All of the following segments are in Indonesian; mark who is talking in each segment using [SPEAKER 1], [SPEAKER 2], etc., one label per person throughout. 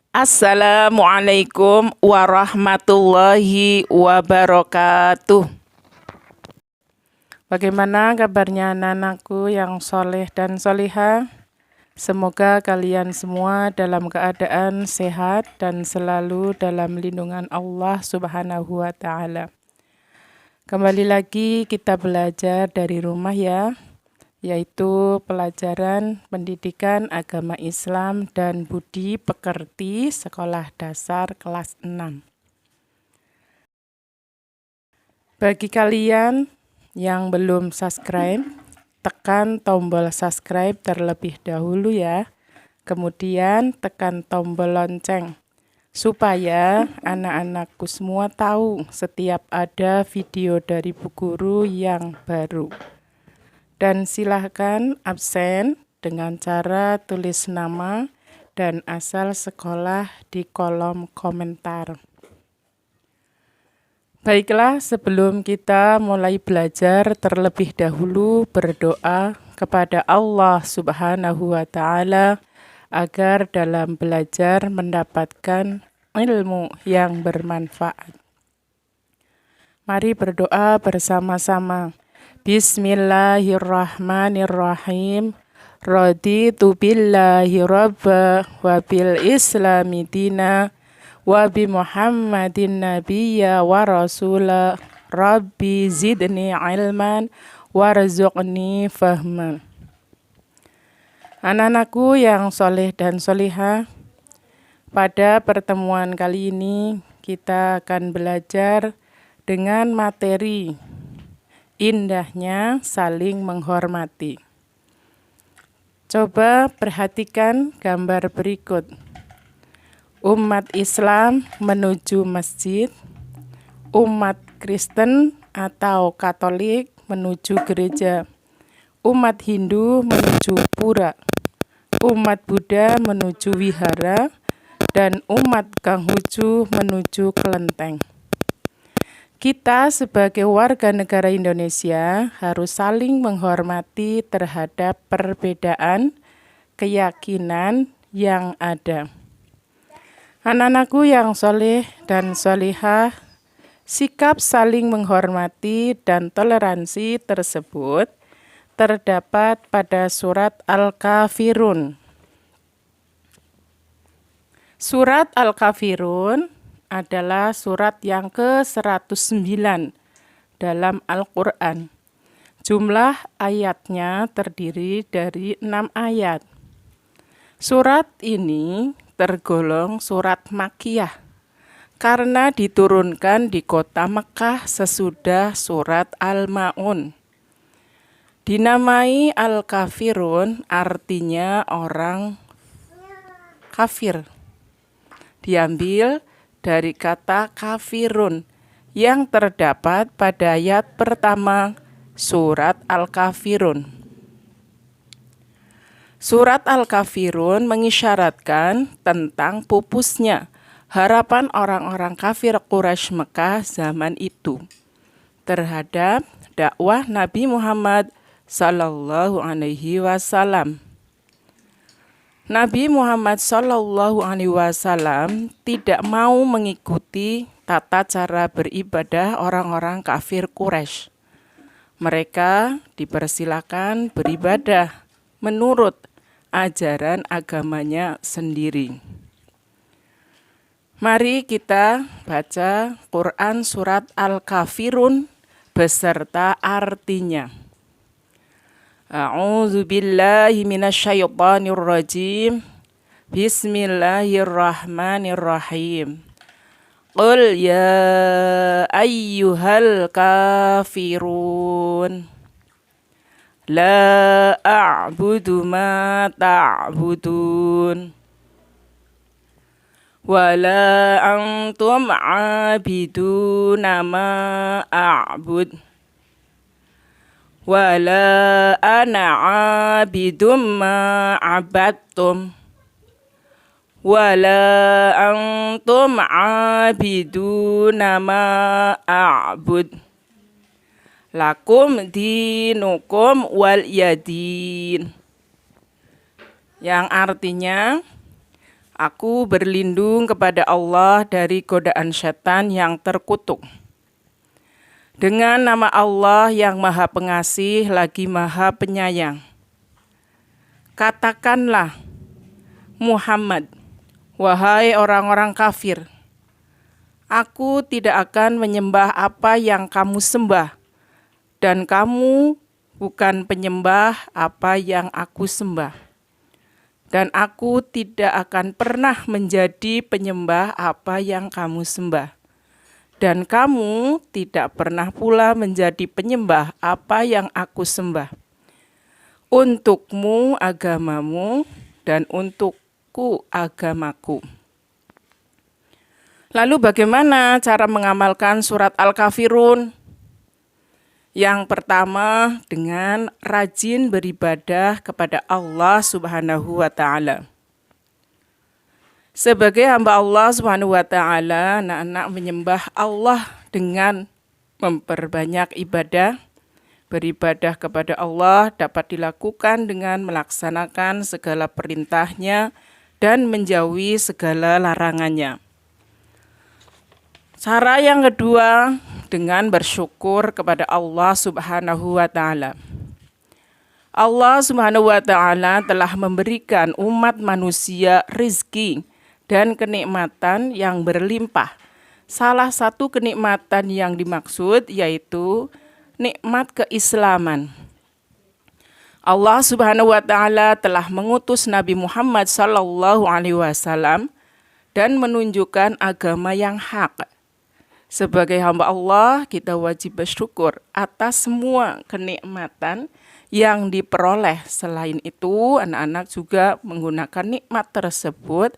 [SPEAKER 1] Assalamualaikum warahmatullahi wabarakatuh. Bagaimana kabarnya anak-anakku yang soleh dan solihah? Semoga kalian semua dalam keadaan sehat dan selalu dalam lindungan Allah Subhanahu wa Ta'ala. Kembali lagi kita belajar dari rumah ya, yaitu pelajaran pendidikan agama Islam dan budi pekerti sekolah dasar kelas 6. Bagi kalian yang belum subscribe, tekan tombol subscribe terlebih dahulu ya. Kemudian tekan tombol lonceng supaya anak-anakku semua tahu setiap ada video dari Bu Guru yang baru. Dan silahkan absen dengan cara tulis nama dan asal sekolah di kolom komentar. Baiklah, sebelum kita mulai belajar terlebih dahulu berdoa kepada Allah Subhanahu wa Ta'ala agar dalam belajar mendapatkan ilmu yang bermanfaat. Mari berdoa bersama-sama. Bismillahirrahmanirrahim. Raditu billahi rabba wa bil islami dina wa bi Muhammadin nabiyya wa rasula. Rabbi zidni ilman warzuqni fahman. Anak-anakku yang soleh dan solihah, pada pertemuan kali ini kita akan belajar dengan materi indahnya saling menghormati. Coba perhatikan gambar berikut. Umat Islam menuju masjid, umat Kristen atau Katolik menuju gereja, umat Hindu menuju pura, umat Buddha menuju wihara, dan umat Konghucu menuju kelenteng. Kita sebagai warga negara Indonesia harus saling menghormati terhadap perbedaan keyakinan yang ada. Anak-anakku yang soleh dan solihah, sikap saling menghormati dan toleransi tersebut terdapat pada surat Al-Kafirun. Surat Al-Kafirun adalah surat yang ke-109 dalam Al-Quran. Jumlah ayatnya terdiri dari 6 ayat. Surat ini tergolong surat Makkiyah karena diturunkan di kota Mekah sesudah surat Al-Ma'un. Dinamai Al-Kafirun artinya orang kafir. Diambil dari kata kafirun yang terdapat pada ayat pertama surat Al-Kafirun. Surat Al-Kafirun mengisyaratkan tentang pupusnya harapan orang-orang kafir Quraisy Mekah zaman itu terhadap dakwah Nabi Muhammad sallallahu alaihi wasallam. Nabi Muhammad SAW tidak mau mengikuti tata cara beribadah orang-orang kafir Quraisy. Mereka dipersilakan beribadah menurut ajaran agamanya sendiri. Mari kita baca Quran surat Al-Kafirun beserta artinya. A'udzu billahi minasyaitonir rajim. Bismillahirrahmanirrahim. Qul ya ayyuhal kafirun la a'budu ma ta'budun wa la antum 'abiduna ma a'bud wala ana abidum ma abadtum wala antum abiduna ma a'bud lakum dinukum wal yadin. Yang artinya, Aku berlindung kepada Allah dari godaan setan yang terkutuk. Dengan nama Allah yang Maha Pengasih lagi Maha Penyayang. Katakanlah, Muhammad, wahai orang-orang kafir, aku tidak akan menyembah apa yang kamu sembah, dan kamu bukan penyembah apa yang aku sembah. Dan aku tidak akan pernah menjadi penyembah apa yang kamu sembah. Dan kamu tidak pernah pula menjadi penyembah apa yang aku sembah. Untukmu agamamu dan untukku agamaku. Lalu bagaimana cara mengamalkan surat Al-Kafirun? Yang pertama, dengan rajin beribadah kepada Allah Subhanahu wa Ta'ala. Sebagai hamba Allah Subhanahu wa Ta'ala, anak-anak menyembah Allah dengan memperbanyak ibadah. Beribadah kepada Allah dapat dilakukan dengan melaksanakan segala perintahnya dan menjauhi segala larangannya. Cara yang kedua, dengan bersyukur kepada Allah Subhanahu wa Ta'ala. Allah Subhanahu wa Ta'ala telah memberikan umat manusia rizki dan kenikmatan yang berlimpah. Salah satu kenikmatan yang dimaksud yaitu nikmat keislaman. Allah Subhanahu wa Ta'ala telah mengutus Nabi Muhammad SAW dan menunjukkan agama yang hak. Sebagai hamba Allah, kita wajib bersyukur atas semua kenikmatan yang diperoleh. Selain itu, anak-anak juga menggunakan nikmat tersebut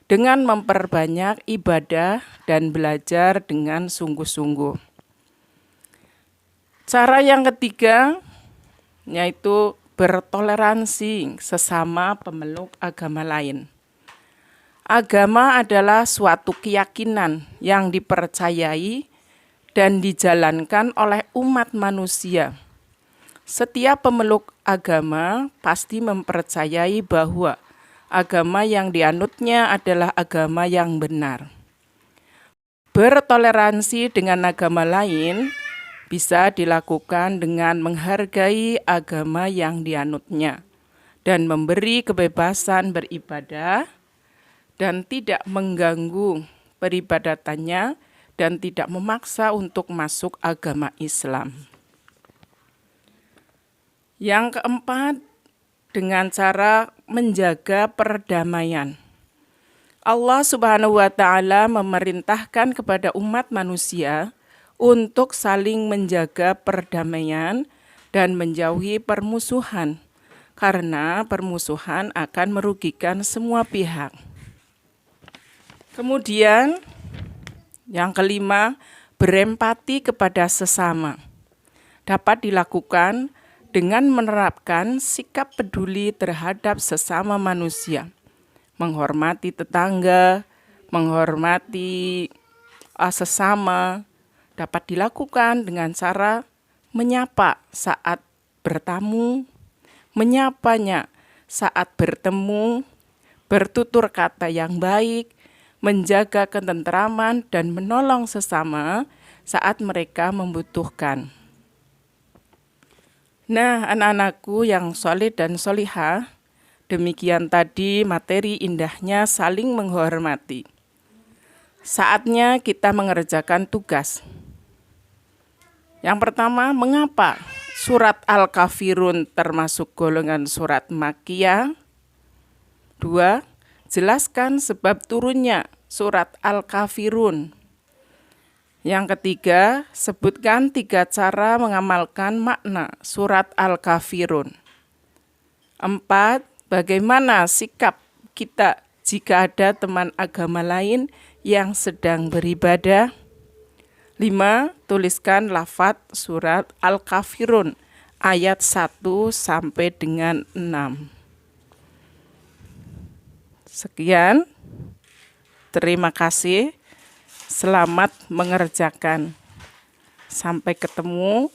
[SPEAKER 1] dengan memperbanyak ibadah dan belajar dengan sungguh-sungguh. Cara yang ketiga, yaitu bertoleransi sesama pemeluk agama lain. Agama adalah suatu keyakinan yang dipercayai dan dijalankan oleh umat manusia. Setiap pemeluk agama pasti mempercayai bahwa agama yang dianutnya adalah agama yang benar. Bertoleransi dengan agama lain bisa dilakukan dengan menghargai agama yang dianutnya dan memberi kebebasan beribadah dan tidak mengganggu peribadatannya dan tidak memaksa untuk masuk agama Islam. Yang keempat, dengan cara menjaga perdamaian. Allah Subhanahu wa Ta'ala memerintahkan kepada umat manusia untuk saling menjaga perdamaian dan menjauhi permusuhan, karena permusuhan akan merugikan semua pihak. Kemudian, yang kelima, berempati kepada sesama. Dapat dilakukan dengan menerapkan sikap peduli terhadap sesama manusia. Menghormati tetangga, menghormati sesama, dapat dilakukan dengan cara menyapa saat bertamu, menyapanya saat bertemu, bertutur kata yang baik, menjaga ketentraman dan menolong sesama saat mereka membutuhkan. Nah, anak-anakku yang soleh dan solihah, demikian tadi materi indahnya saling menghormati. Saatnya kita mengerjakan tugas. Yang pertama, mengapa surat Al-Kafirun termasuk golongan surat Makkiyah? 2. Jelaskan sebab turunnya surat Al-Kafirun. Yang ketiga, sebutkan 3 cara mengamalkan makna surat Al-Kafirun. 4. Bagaimana sikap kita jika ada teman agama lain yang sedang beribadah? 5. Tuliskan lafadz surat Al-Kafirun ayat 1 sampai dengan 6. Sekian, terima kasih, selamat mengerjakan. Sampai ketemu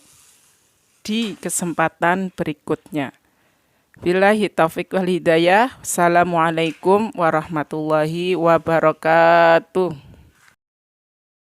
[SPEAKER 1] di kesempatan berikutnya. Billahi taufik wal hidayah. Assalamualaikum warahmatullahi wabarakatuh.